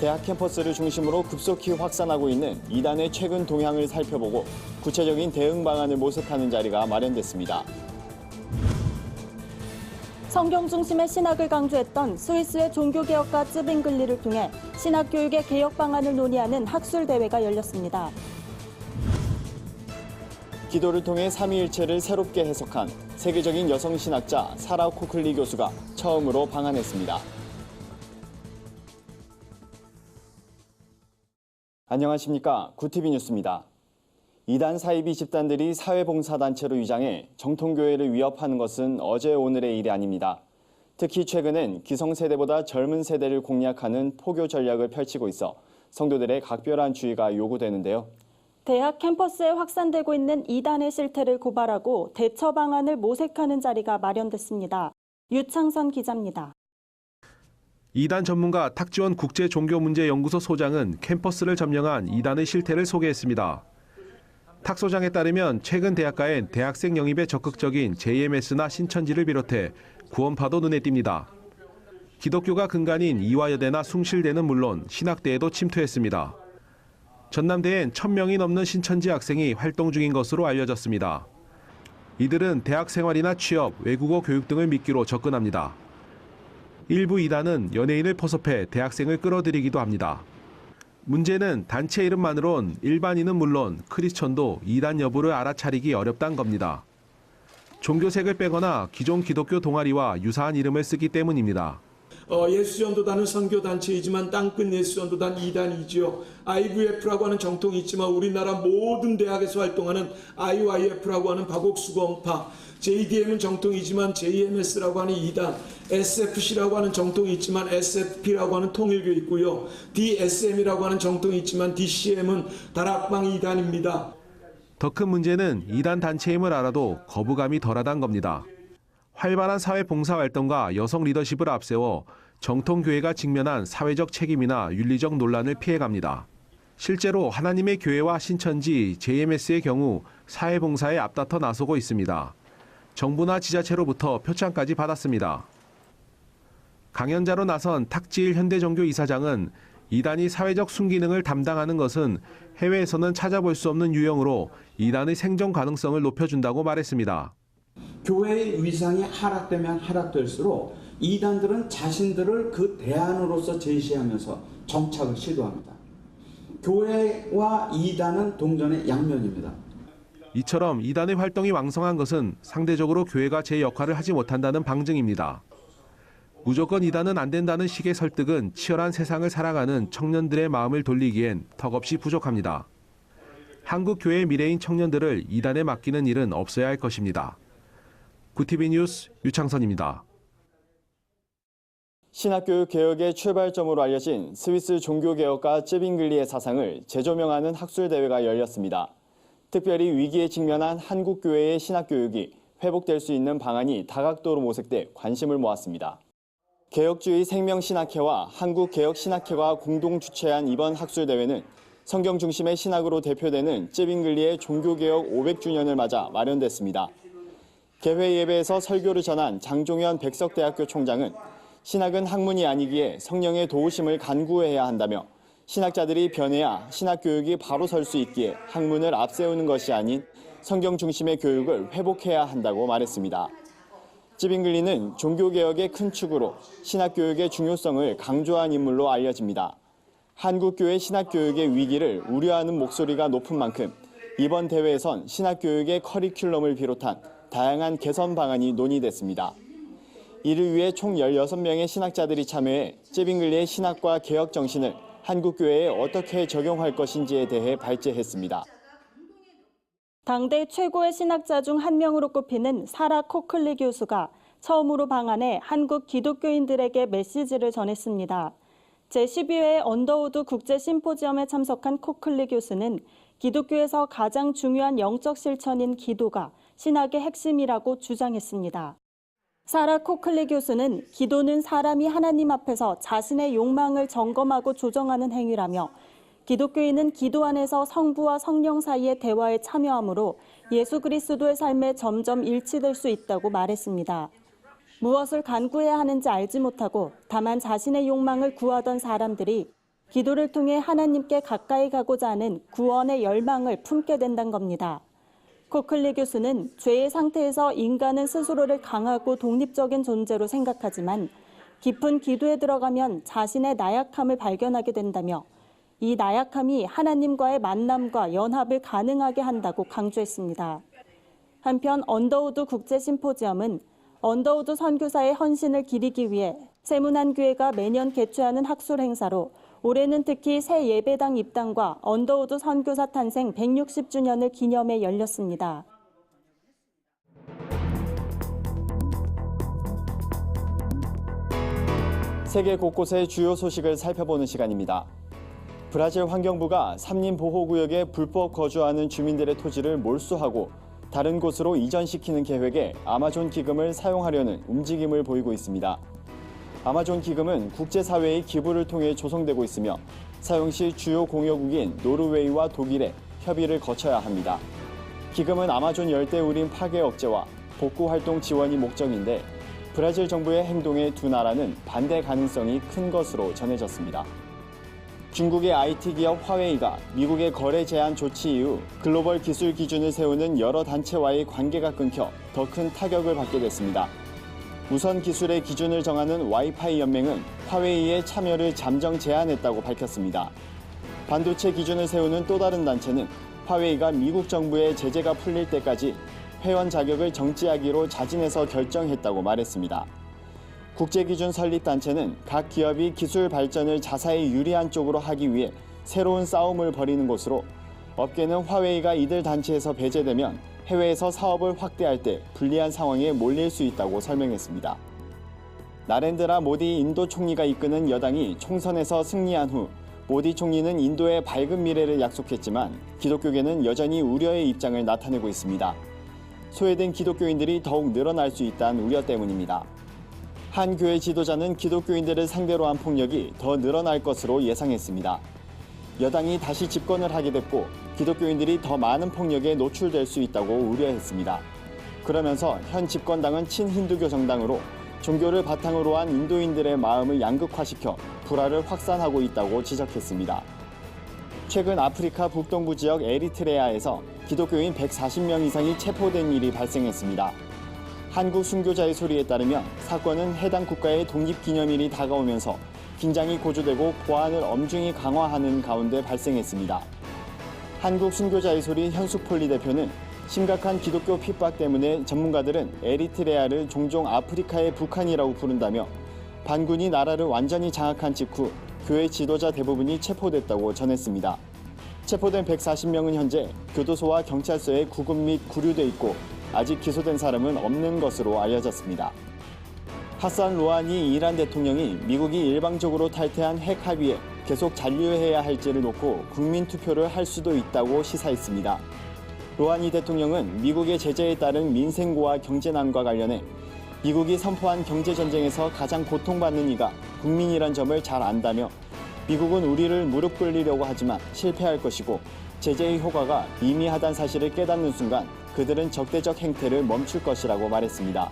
대학 캠퍼스를 중심으로 급속히 확산하고 있는 이단의 최근 동향을 살펴보고 구체적인 대응 방안을 모색하는 자리가 마련됐습니다. 성경 중심의 신학을 강조했던 스위스의 종교개혁가 쯔빙글리를 통해 신학교육의 개혁 방안을 논의하는 학술대회가 열렸습니다. 기도를 통해 삼위일체를 새롭게 해석한 세계적인 여성신학자 사라 코클리 교수가 처음으로 방한했습니다. 안녕하십니까. 구티비 뉴스입니다. 이단 사이비 집단들이 사회봉사단체로 위장해 정통교회를 위협하는 것은 어제 오늘의 일이 아닙니다. 특히 최근엔 기성세대보다 젊은 세대를 공략하는 포교 전략을 펼치고 있어 성도들의 각별한 주의가 요구되는데요. 대학 캠퍼스에 확산되고 있는 이단의 실태를 고발하고 대처 방안을 모색하는 자리가 마련됐습니다. 유창선 기자입니다. 이단 전문가 탁지원 국제종교문제연구소 소장은 캠퍼스를 점령한 이단의 실태를 소개했습니다. 탁 소장에 따르면 최근 대학가엔 대학생 영입에 적극적인 JMS나 신천지를 비롯해 구원파도 눈에 띕니다. 기독교가 근간인 이화여대나 숭실대는 물론 신학대에도 침투했습니다. 전남대엔 1,000명이 넘는 신천지 학생이 활동 중인 것으로 알려졌습니다. 이들은 대학 생활이나 취업, 외국어 교육 등을 미끼로 접근합니다. 일부 이단은 연예인을 포섭해 대학생을 끌어들이기도 합니다. 문제는 단체 이름만으론 일반인은 물론 크리스천도 이단 여부를 알아차리기 어렵다는 겁니다. 종교색을 빼거나 기존 기독교 동아리와 유사한 이름을 쓰기 때문입니다. 예수전도단은 선교단체이지만 땅끝 예수전도단 2단이지요. IVF라고 하는 정통이 있지만 우리나라 모든 대학에서 활동하는 IYF라고 하는 박옥수공파, JDM은 정통이지만 JMS라고 하는 2단, SFC라고 하는 정통이 있지만 SFP라고 하는 통일교 있고요. DSM이라고 하는 정통이 있지만 DCM은 다락방 2단입니다. 더 큰 문제는 이단 단체임을 알아도 거부감이 덜하다는 겁니다. 활발한 사회 봉사활동과 여성 리더십을 앞세워 정통교회가 직면한 사회적 책임이나 윤리적 논란을 피해갑니다. 실제로 하나님의 교회와 신천지, JMS의 경우 사회봉사에 앞다퉈 나서고 있습니다. 정부나 지자체로부터 표창까지 받았습니다. 강연자로 나선 탁지일 현대종교 이사장은 이단이 사회적 순기능을 담당하는 것은 해외에서는 찾아볼 수 없는 유형으로 이단의 생존 가능성을 높여준다고 말했습니다. 교회의 위상이 하락되면 하락될수록 이단들은 자신들을 그 대안으로서 제시하면서 정착을 시도합니다. 교회와 이단은 동전의 양면입니다. 이처럼 이단의 활동이 왕성한 것은 상대적으로 교회가 제 역할을 하지 못한다는 방증입니다. 무조건 이단은 안 된다는 식의 설득은 치열한 세상을 살아가는 청년들의 마음을 돌리기엔 턱없이 부족합니다. 한국 교회의 미래인 청년들을 이단에 맡기는 일은 없어야 할 것입니다. 구티비 뉴스 유창선입니다. 신학교육 개혁의 출발점으로 알려진 스위스 종교개혁가 쯔빙글리의 사상을 재조명하는 학술대회가 열렸습니다. 특별히 위기에 직면한 한국 교회의 신학교육이 회복될 수 있는 방안이 다각도로 모색돼 관심을 모았습니다. 개혁주의 생명신학회와 한국개혁신학회가 공동 주최한 이번 학술대회는 성경 중심의 신학으로 대표되는 쯔빙글리의 종교개혁 500주년을 맞아 마련됐습니다. 개회 예배에서 설교를 전한 장종현 백석대학교 총장은 신학은 학문이 아니기에 성령의 도우심을 간구해야 한다며 신학자들이 변해야 신학교육이 바로 설 수 있기에 학문을 앞세우는 것이 아닌 성경 중심의 교육을 회복해야 한다고 말했습니다. 쯔빙글리는 종교개혁의 큰 축으로 신학교육의 중요성을 강조한 인물로 알려집니다. 한국교회 신학교육의 위기를 우려하는 목소리가 높은 만큼 이번 대회에선 신학교육의 커리큘럼을 비롯한 다양한 개선 방안이 논의됐습니다. 이를 위해 총 16명의 신학자들이 참여해 쯔빙글리의 신학과 개혁 정신을 한국교회에 어떻게 적용할 것인지에 대해 발제했습니다. 당대 최고의 신학자 중 한 명으로 꼽히는 사라 코클리 교수가 처음으로 방한해 한국 기독교인들에게 메시지를 전했습니다. 제12회 언더우드 국제심포지엄에 참석한 코클리 교수는 기독교에서 가장 중요한 영적 실천인 기도가 신학의 핵심이라고 주장했습니다. 사라 코클리 교수는 기도는 사람이 하나님 앞에서 자신의 욕망을 점검하고 조정하는 행위라며 기독교인은 기도 안에서 성부와 성령 사이의 대화에 참여하므로 예수 그리스도의 삶에 점점 일치될 수 있다고 말했습니다. 무엇을 간구해야 하는지 알지 못하고 다만 자신의 욕망을 구하던 사람들이 기도를 통해 하나님께 가까이 가고자 하는 구원의 열망을 품게 된다는 겁니다. 코클리 교수는 죄의 상태에서 인간은 스스로를 강하고 독립적인 존재로 생각하지만 깊은 기도에 들어가면 자신의 나약함을 발견하게 된다며 이 나약함이 하나님과의 만남과 연합을 가능하게 한다고 강조했습니다. 한편 언더우드 국제심포지엄은 언더우드 선교사의 헌신을 기리기 위해 세문안교회가 매년 개최하는 학술 행사로 올해는 특히 새 예배당 입당과 언더우드 선교사 탄생 160주년을 기념해 열렸습니다. 세계 곳곳의 주요 소식을 살펴보는 시간입니다. 브라질 환경부가 삼림보호구역에 불법 거주하는 주민들의 토지를 몰수하고 다른 곳으로 이전시키는 계획에 아마존 기금을 사용하려는 움직임을 보이고 있습니다. 아마존 기금은 국제사회의 기부를 통해 조성되고 있으며 사용 시 주요 공여국인 노르웨이와 독일에 협의를 거쳐야 합니다. 기금은 아마존 열대우림 파괴 억제와 복구활동 지원이 목적인데 브라질 정부의 행동에 두 나라는 반대 가능성이 큰 것으로 전해졌습니다. 중국의 IT 기업 화웨이가 미국의 거래 제한 조치 이후 글로벌 기술 기준을 세우는 여러 단체와의 관계가 끊겨 더 큰 타격을 받게 됐습니다. 무선 기술의 기준을 정하는 와이파이 연맹은 화웨이의 참여를 잠정 제한했다고 밝혔습니다. 반도체 기준을 세우는 또 다른 단체는 화웨이가 미국 정부의 제재가 풀릴 때까지 회원 자격을 정지하기로 자진해서 결정했다고 말했습니다. 국제기준 설립단체는 각 기업이 기술 발전을 자사에 유리한 쪽으로 하기 위해 새로운 싸움을 벌이는 곳으로 업계는 화웨이가 이들 단체에서 배제되면 해외에서 사업을 확대할 때 불리한 상황에 몰릴 수 있다고 설명했습니다. 나렌드라 모디 인도 총리가 이끄는 여당이 총선에서 승리한 후 모디 총리는 인도의 밝은 미래를 약속했지만 기독교계는 여전히 우려의 입장을 나타내고 있습니다. 소외된 기독교인들이 더욱 늘어날 수 있다는 우려 때문입니다. 한 교회 지도자는 기독교인들을 상대로 한 폭력이 더 늘어날 것으로 예상했습니다. 여당이 다시 집권을 하게 됐고 기독교인들이 더 많은 폭력에 노출될 수 있다고 우려했습니다. 그러면서 현 집권당은 친힌두교 정당으로 종교를 바탕으로 한 인도인들의 마음을 양극화시켜 불화를 확산하고 있다고 지적했습니다. 최근 아프리카 북동부 지역 에리트레아에서 기독교인 140명 이상이 체포된 일이 발생했습니다. 한국 순교자의 소리에 따르면 사건은 해당 국가의 독립기념일이 다가오면서 긴장이 고조되고 보안을 엄중히 강화하는 가운데 발생했습니다. 한국 순교자의 소리 현숙폴리 대표는 심각한 기독교 핍박 때문에 전문가들은 에리트레아를 종종 아프리카의 북한이라고 부른다며 반군이 나라를 완전히 장악한 직후 교회 지도자 대부분이 체포됐다고 전했습니다. 체포된 140명은 현재 교도소와 경찰서에 구금 및 구류돼 있고 아직 기소된 사람은 없는 것으로 알려졌습니다. 하산 로하니 이란 대통령이 미국이 일방적으로 탈퇴한 핵 합의에 계속 잔류해야 할지를 놓고 국민 투표를 할 수도 있다고 시사했습니다. 로하니 대통령은 미국의 제재에 따른 민생고와 경제난과 관련해 미국이 선포한 경제전쟁에서 가장 고통받는 이가 국민이란 점을 잘 안다며 미국은 우리를 무릎 꿇리려고 하지만 실패할 것이고 제재의 효과가 미미하다는 사실을 깨닫는 순간 그들은 적대적 행태를 멈출 것이라고 말했습니다.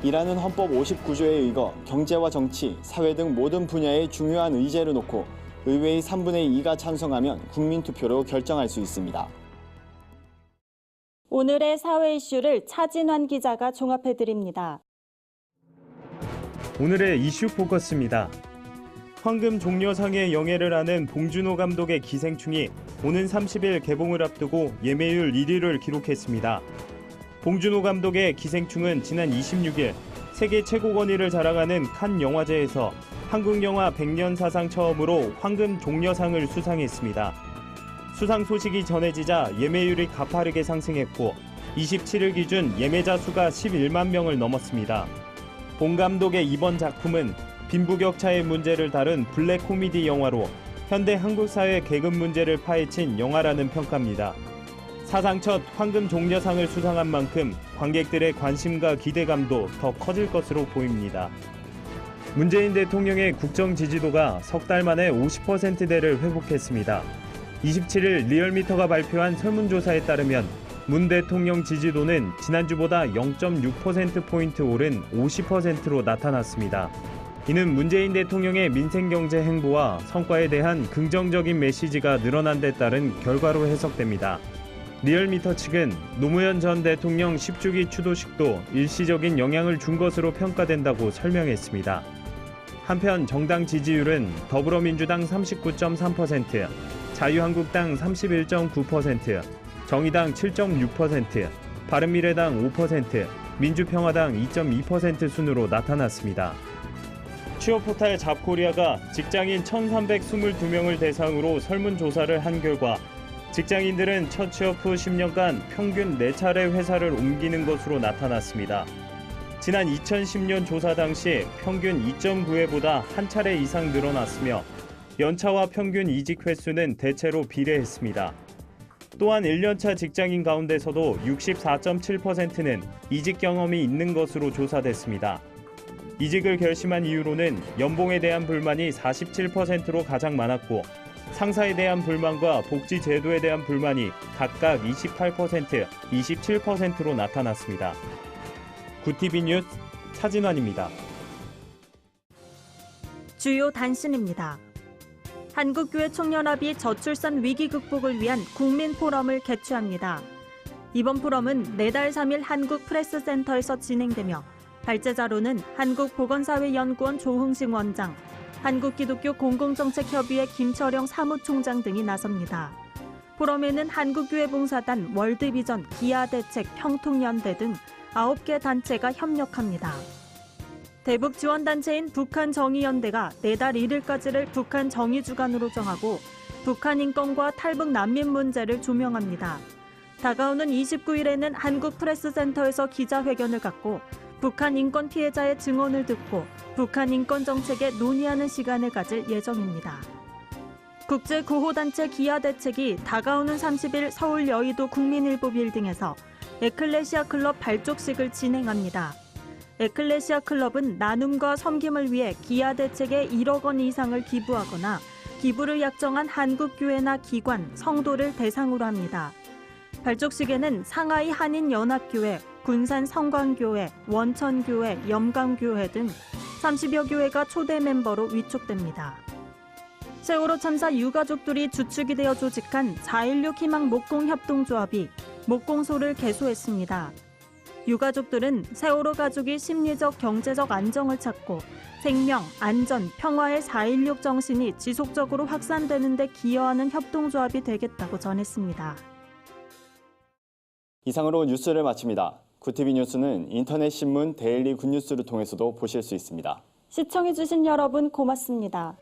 이란은 헌법 59조에 의거 경제와 정치, 사회 등 모든 분야의 중요한 의제를 놓고 의회의 3분의 2가 찬성하면 국민투표로 결정할 수 있습니다. 오늘의 사회 이슈를 차진환 기자가 종합해드립니다. 오늘의 이슈 포커스입니다. 황금 종려상의 영예를 아는 봉준호 감독의 기생충이 오는 30일 개봉을 앞두고 예매율 1위를 기록했습니다. 봉준호 감독의 기생충은 지난 26일 세계 최고 권위를 자랑하는 칸 영화제에서 한국 영화 100년 사상 처음으로 황금 종려상을 수상했습니다. 수상 소식이 전해지자 예매율이 가파르게 상승했고 27일 기준 예매자 수가 11만 명을 넘었습니다. 봉 감독의 이번 작품은 빈부격차의 문제를 다룬 블랙 코미디 영화로 현대 한국 사회 계급 문제를 파헤친 영화라는 평가입니다. 사상 첫 황금 종려상을 수상한 만큼 관객들의 관심과 기대감도 더 커질 것으로 보입니다. 문재인 대통령의 국정 지지도가 석 달 만에 50%대를 회복했습니다. 27일 리얼미터가 발표한 설문조사에 따르면 문 대통령 지지도는 지난주보다 0.6%포인트 오른 50%로 나타났습니다. 이는 문재인 대통령의 민생경제 행보와 성과에 대한 긍정적인 메시지가 늘어난 데 따른 결과로 해석됩니다. 리얼미터 측은 노무현 전 대통령 10주기 추도식도 일시적인 영향을 준 것으로 평가된다고 설명했습니다. 한편 정당 지지율은 더불어민주당 39.3%, 자유한국당 31.9%, 정의당 7.6%, 바른미래당 5%, 민주평화당 2.2% 순으로 나타났습니다. 취업포탈 잡코리아가 직장인 1,322명을 대상으로 설문조사를 한 결과 직장인들은 첫 취업 후 10년간 평균 4차례 회사를 옮기는 것으로 나타났습니다. 지난 2010년 조사 당시 평균 2.9회보다 한 차례 이상 늘어났으며 연차와 평균 이직 횟수는 대체로 비례했습니다. 또한 1년차 직장인 가운데서도 64.7%는 이직 경험이 있는 것으로 조사됐습니다. 이직을 결심한 이유로는 연봉에 대한 불만이 47%로 가장 많았고 상사에 대한 불만과 복지 제도에 대한 불만이 각각 28%, 27%로 나타났습니다. 구TV 뉴스 차진환입니다. 주요 단신입니다. 한국교회 총연합이 저출산 위기 극복을 위한 국민 포럼을 개최합니다. 이번 포럼은 내달 3일 한국 프레스센터에서 진행되며 발제자로는 한국보건사회연구원 조흥식 원장, 한국기독교 공공정책협의회 김철영 사무총장 등이 나섭니다. 포럼에는 한국교회봉사단, 월드비전, 기아대책, 평통연대 등 9개 단체가 협력합니다. 대북 지원단체인 북한정의연대가 내달 1일까지를 북한 정의주간으로 정하고 북한 인권과 탈북 난민 문제를 조명합니다. 다가오는 29일에는 한국프레스센터에서 기자회견을 갖고 북한 인권 피해자의 증언을 듣고 북한 인권 정책에 논의하는 시간을 가질 예정입니다. 국제구호단체 기아대책이 다가오는 30일 서울 여의도 국민일보 빌딩에서 에클레시아 클럽 발족식을 진행합니다. 에클레시아 클럽은 나눔과 섬김을 위해 기아대책에 1억 원 이상을 기부하거나 기부를 약정한 한국교회나 기관, 성도를 대상으로 합니다. 발족식에는 상하이 한인연합교회, 군산 성광교회, 원천교회, 염강교회 등 30여 교회가 초대 멤버로 위촉됩니다. 세월호 참사 유가족들이 주축이 되어 조직한 4.16 희망 목공협동조합이 목공소를 개소했습니다. 유가족들은 세월호 가족이 심리적, 경제적 안정을 찾고 생명, 안전, 평화의 4.16 정신이 지속적으로 확산되는 데 기여하는 협동조합이 되겠다고 전했습니다. 이상으로 뉴스를 마칩니다. 구TV 뉴스는 인터넷 신문 데일리 굿뉴스를 통해서도 보실 수 있습니다. 시청해주신 여러분 고맙습니다.